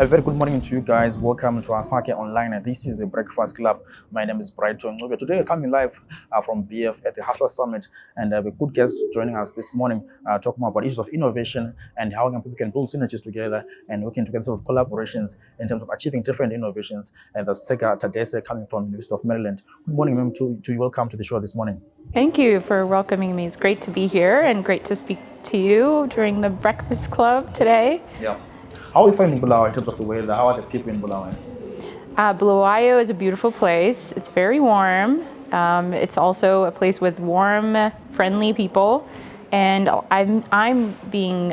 A very good morning to you guys. Welcome to our Sake Online. This is the Breakfast Club. My name is Brighton. Today we're coming live from BF at the Hustler Summit, and we have a good guest joining us this morning, talking about issues of innovation and how people can build synergies together and working together sort of collaborations in terms of achieving different innovations. And that's Tsega Tadesse coming from the University of Maryland. Good morning, ma'am. To you. Welcome to the show this morning. Thank you for welcoming me. It's great to be here and great to speak to you during the Breakfast Club today. Yeah. How are you finding Bulawayo in terms of the weather? How are the people in Bulawayo? Bulawayo is a beautiful place. It's very warm. It's also a place with warm, friendly people, and I'm having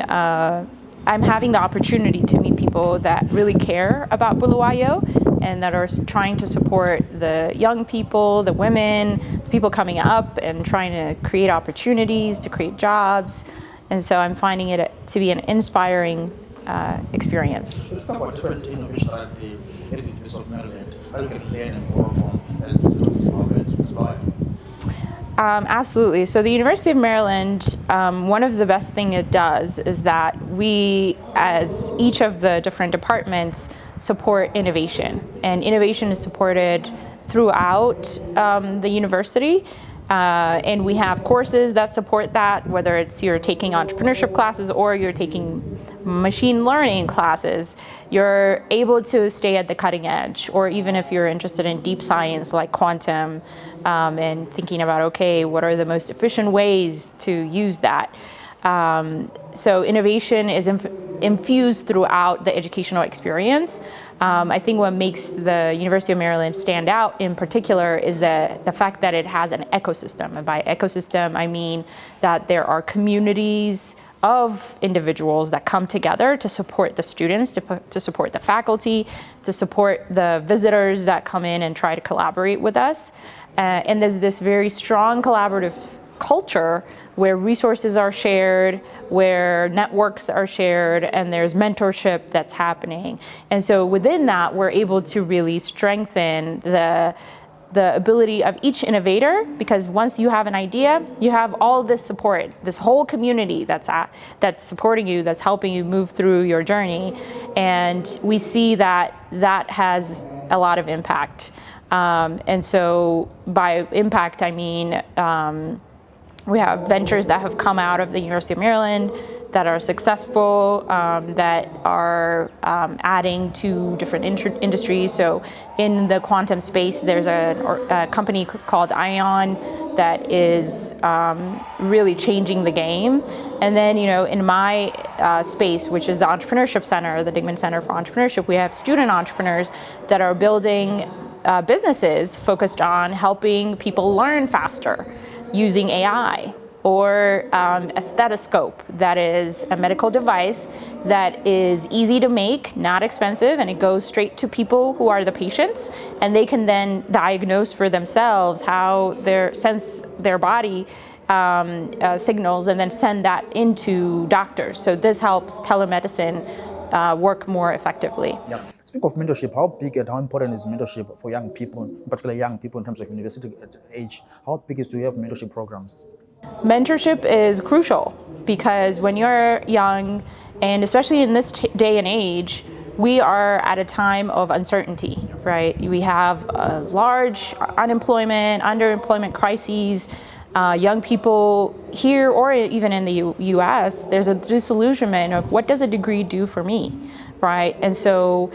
the opportunity to meet people that really care about Bulawayo and that are trying to support the young people, the women, the people coming up and trying to create opportunities, to create jobs. And so I'm finding it to be an inspiring experience. Let's talk about different innovations at the University of Maryland. How you can learn and borrow from as Bulawayo. Absolutely. So the University of Maryland, one of the best things it does is that we, as each of the different departments, support innovation. And innovation is supported throughout the university. And we have courses that support that, whether it's you're taking entrepreneurship classes or you're taking machine learning classes. You're able to stay at the cutting edge, or even if you're interested in deep science like quantum, and thinking about, okay, what are the most efficient ways to use that? So innovation is infused throughout the educational experience. I think what makes the University of Maryland stand out in particular is the fact that it has an ecosystem. And by ecosystem, I mean that there are communities of individuals that come together to support the students, to support the faculty, to support the visitors that come in and try to collaborate with us. And there's this very strong collaborative culture where resources are shared, where networks are shared, and there's mentorship that's happening. And so within that, we're able to really strengthen the ability of each innovator, because once you have an idea, you have all this support, this whole community that's supporting you, that's helping you move through your journey. And we see that has a lot of impact. And so by impact, I mean, we have ventures that have come out of the University of Maryland that are successful, that are adding to different industries. So in the quantum space, there's a company called ION that is really changing the game. And then, in my space, which is the Entrepreneurship Center, the Dingman Center for Entrepreneurship, we have student entrepreneurs that are building businesses focused on helping people learn faster using AI, or a stethoscope that is a medical device that is easy to make, not expensive, and it goes straight to people who are the patients, and they can then diagnose for themselves how sense their body signals and then send that into doctors. So this helps telemedicine work more effectively. Yeah. Speak of mentorship, how big and how important is mentorship for young people, particularly young people in terms of university age? How big do you have mentorship programs? Mentorship is crucial because when you're young, and especially in this day and age, we are at a time of uncertainty, right? We have a large unemployment, underemployment crises. Young people here or even in the US, there's a disillusionment of what does a degree do for me, right? And so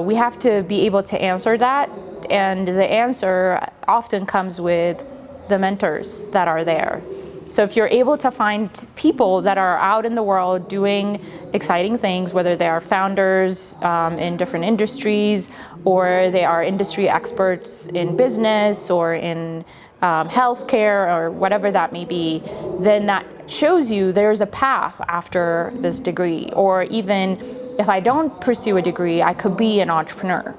we have to be able to answer that, and the answer often comes with the mentors that are there. So if you're able to find people that are out in the world doing exciting things, whether they are founders in different industries, or they are industry experts in business or in healthcare or whatever that may be, then that shows you there's a path after this degree. Or even if I don't pursue a degree, I could be an entrepreneur.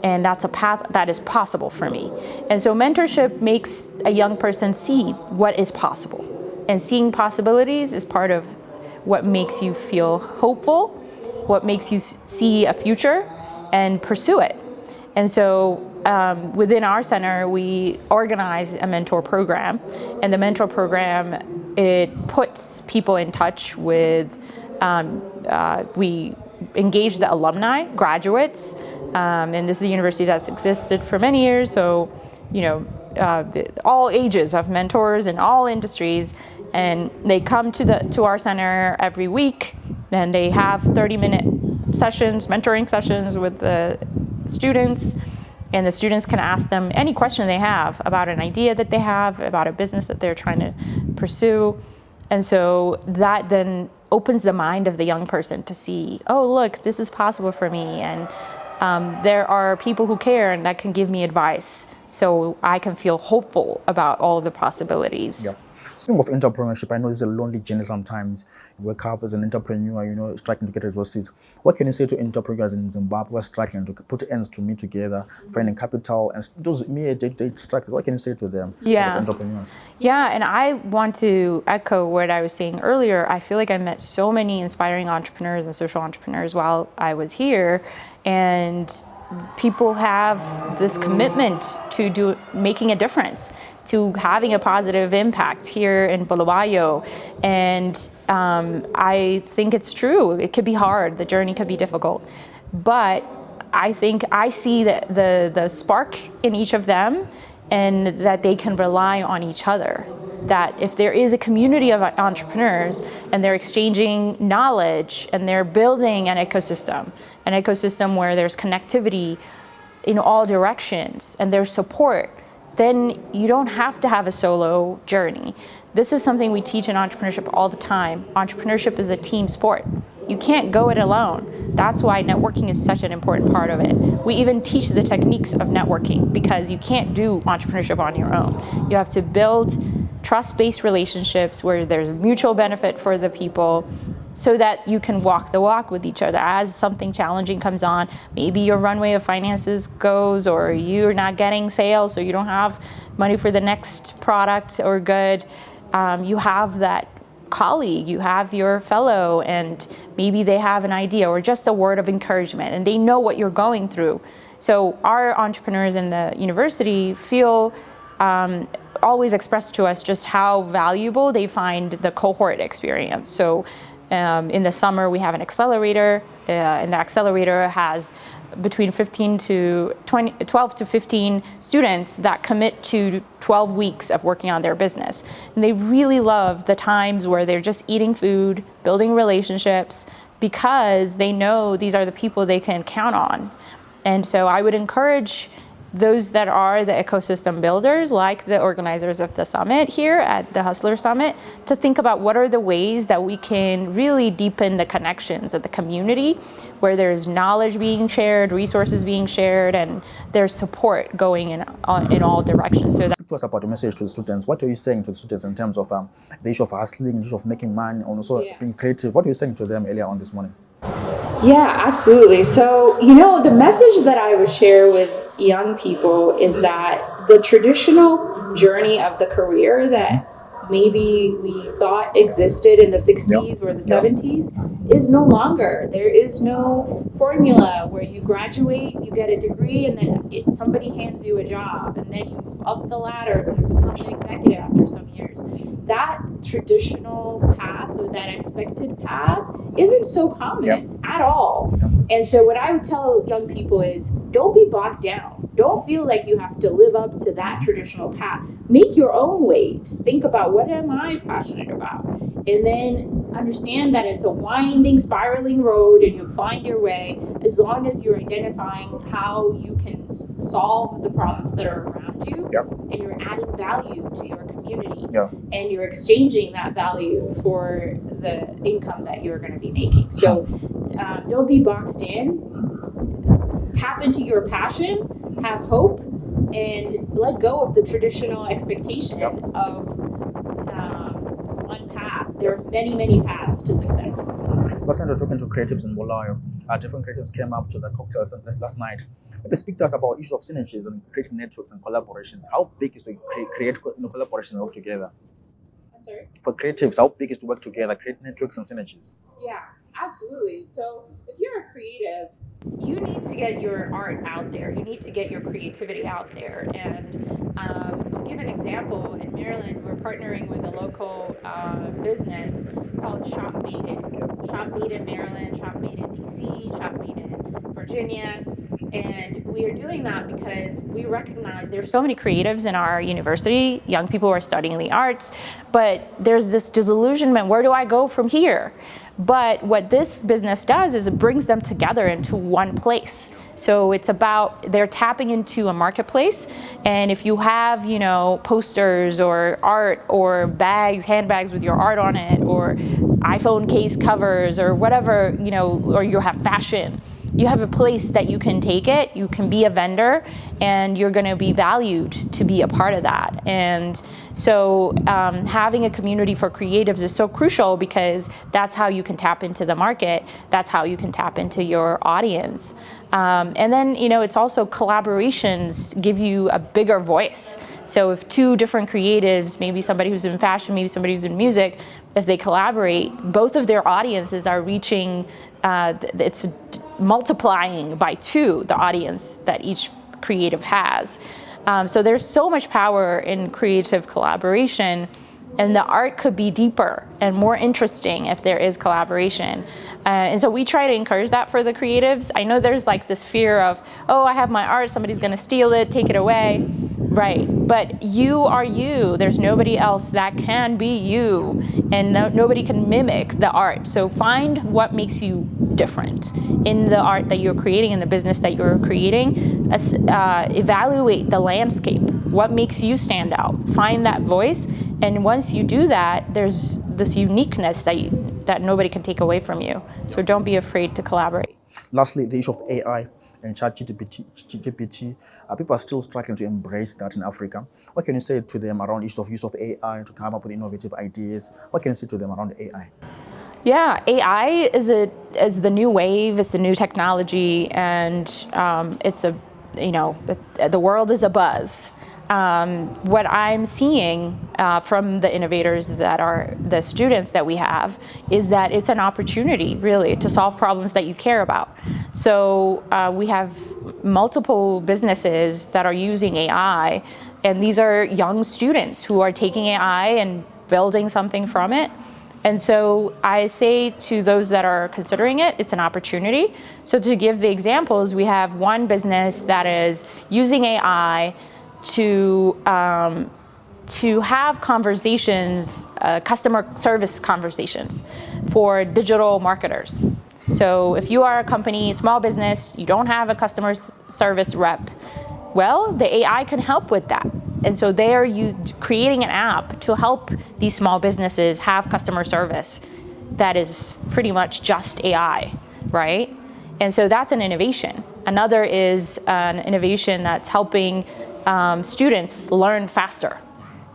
And that's a path that is possible for me. And so mentorship makes a young person see what is possible. And seeing possibilities is part of what makes you feel hopeful, what makes you see a future and pursue it. And so within our center, we organize a mentor program. And the mentor program, it puts people in touch with, we engage the alumni, graduates, and this is a university that's existed for many years, so all ages of mentors in all industries, and they come to our center every week, and they have 30-minute sessions, mentoring sessions with the students, and the students can ask them any question they have about an idea that they have, about a business that they're trying to pursue. And so that then opens the mind of the young person to see, oh, look, this is possible for me, and there are people who care and that can give me advice, so I can feel hopeful about all of the possibilities. Yeah. Speaking of entrepreneurship, I know it's a lonely journey sometimes. You wake up as an entrepreneur, struggling to get resources. What can you say to entrepreneurs in Zimbabwe who are struggling to put ends to meet together, finding capital, and those mere day-to-day struggles? What can you say to them as entrepreneurs? Yeah, and I want to echo what I was saying earlier. I feel like I met so many inspiring entrepreneurs and social entrepreneurs while I was here, and people have this commitment to making a difference, to having a positive impact here in Bulawayo. And I think it's true. It could be hard. The journey could be difficult. But I think I see the spark in each of them, and that they can rely on each other. That if there is a community of entrepreneurs and they're exchanging knowledge and they're building an ecosystem where there's connectivity in all directions and there's support, then you don't have to have a solo journey. This is something we teach in entrepreneurship all the time. Entrepreneurship is a team sport. You can't go it alone. That's why networking is such an important part of it. We even teach the techniques of networking, because you can't do entrepreneurship on your own. You have to build trust-based relationships where there's mutual benefit for the people, so that you can walk the walk with each other. As something challenging comes on, maybe your runway of finances goes, or you're not getting sales, so you don't have money for the next product or good, you have that colleague, you have your fellow, and maybe they have an idea or just a word of encouragement, and they know what you're going through. So our entrepreneurs in the university feel always express to us just how valuable they find the cohort experience. So in the summer, we have an accelerator, and the accelerator has between 12 to 15 students that commit to 12 weeks of working on their business. And they really love the times where they're just eating food, building relationships, because they know these are the people they can count on. And so I would encourage those that are the ecosystem builders, like the organizers of the summit here at the Hustler Summit, to think about what are the ways that we can really deepen the connections of the community, where there's knowledge being shared, resources being shared, and there's support going in all directions. So Speak to us about your message to the students. What are you saying to the students in terms of the issue of hustling, the issue of making money, and also being creative? What are you saying to them earlier on this morning? Yeah, absolutely. So, the message that I would share with young people is that the traditional journey of the career that maybe we thought existed in the 60s or the 70s is no longer. There is no formula where you graduate, you get a degree, and then somebody hands you a job, and then you move up the ladder, you become an executive after some years. That traditional path, or that expected path, isn't so common at all. And so what I would tell young people is, don't be bogged down. Don't feel like you have to live up to that traditional path. Make your own waves. Think about, what am I passionate about? And then understand that it's a winding, spiraling road, and you'll find your way, as long as you're identifying how you can solve the problems that are around you, and you're adding value to your community, and you're exchanging that value for the income that you're going to be making. So don't be boxed in. Tap into your passion, have hope, and let go of the traditional expectation of one path. There are many, many paths to success. Last night we were talking to creatives in Bulawayo. Different creatives came up to the cocktails last night. Maybe speak to us about issues of synergies and creating networks and collaborations. How big is to create collaborations and work together? I'm sorry? For creatives, how big is to work together, create networks and synergies? Yeah, absolutely. So if you're a creative, you need to get your art out there. You need to get your creativity out there. And to give an example, in Maryland, we're partnering with a local business called Shop Made In. Shop Made in Maryland, Shop Made in DC, Shop Made in Virginia. And we are doing that because we recognize there's so many creatives in our university, young people who are studying the arts, but there's this disillusionment, where do I go from here? But what this business does is it brings them together into one place. So it's about, they're tapping into a marketplace, and if you have, you know, posters or art or bags, handbags with your art on it, or iPhone case covers or whatever, you know, or you have fashion, you have a place that you can take it, you can be a vendor, and you're gonna be valued to be a part of that. And so having a community for creatives is so crucial, because that's how you can tap into the market, that's how you can tap into your audience. And then, you know, it's also collaborations give you a bigger voice. So if two different creatives, maybe somebody who's in fashion, maybe somebody who's in music, if they collaborate, both of their audiences are reaching, it's multiplying by 2 the audience that each creative has. So there's so much power in creative collaboration, and the art could be deeper and more interesting if there is collaboration. And so we try to encourage that for the creatives. I know there's like this fear of, oh, I have my art, somebody's gonna steal it, take it away. Right, but you are you. There's nobody else that can be you, and nobody can mimic the art. So find what makes you different in the art that you're creating, in the business that you're creating. Evaluate the landscape. What makes you stand out? Find that voice, and once you do that, there's this uniqueness that nobody can take away from you. So don't be afraid to collaborate. Lastly, the issue of AI and ChatGPT, people are still struggling to embrace that in Africa. What can you say to them around use of AI to come up with innovative ideas? What can you say to them around AI? Yeah, AI is the new wave. It's a new technology, and it's a, you know, the world is a buzz. What I'm seeing from the innovators that are the students that we have is that it's an opportunity, really, to solve problems that you care about. So we have multiple businesses that are using AI, and these are young students who are taking AI and building something from it. And so I say to those that are considering it, it's an opportunity. So to give the examples, we have one business that is using AI to have conversations, customer service conversations for digital marketers. So if you are a company, small business, you don't have a customer service rep, well, the AI can help with that. And so they are creating an app to help these small businesses have customer service that is pretty much just AI, right? And so that's an innovation. Another is an innovation that's helping students learn faster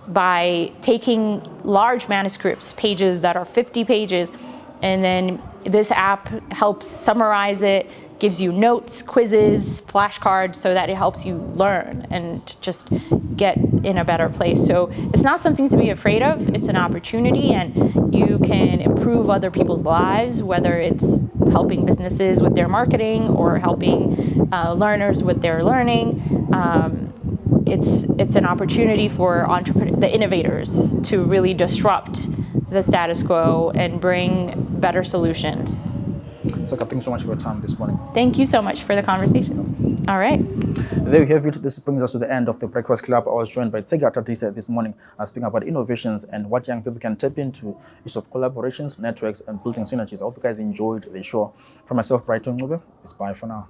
by taking large manuscripts, pages that are 50 pages, and then this app helps summarize it, gives you notes, quizzes, flashcards, so that it helps you learn and just get in a better place. So it's not something to be afraid of, it's an opportunity, and you can improve other people's lives, whether it's helping businesses with their marketing or helping learners with their learning. It's an opportunity for the innovators to really disrupt the status quo and bring better solutions. Tsega, thanks so much for your time this morning. Thank you so much for the conversation. All right. There we have it. This brings us to the end of the Breakfast Club. I was joined by Tsega Tadesse this morning, speaking about innovations and what young people can tap into, use of collaborations, networks, and building synergies. I hope you guys enjoyed the show. From myself, Brighton Ncube, it's bye for now.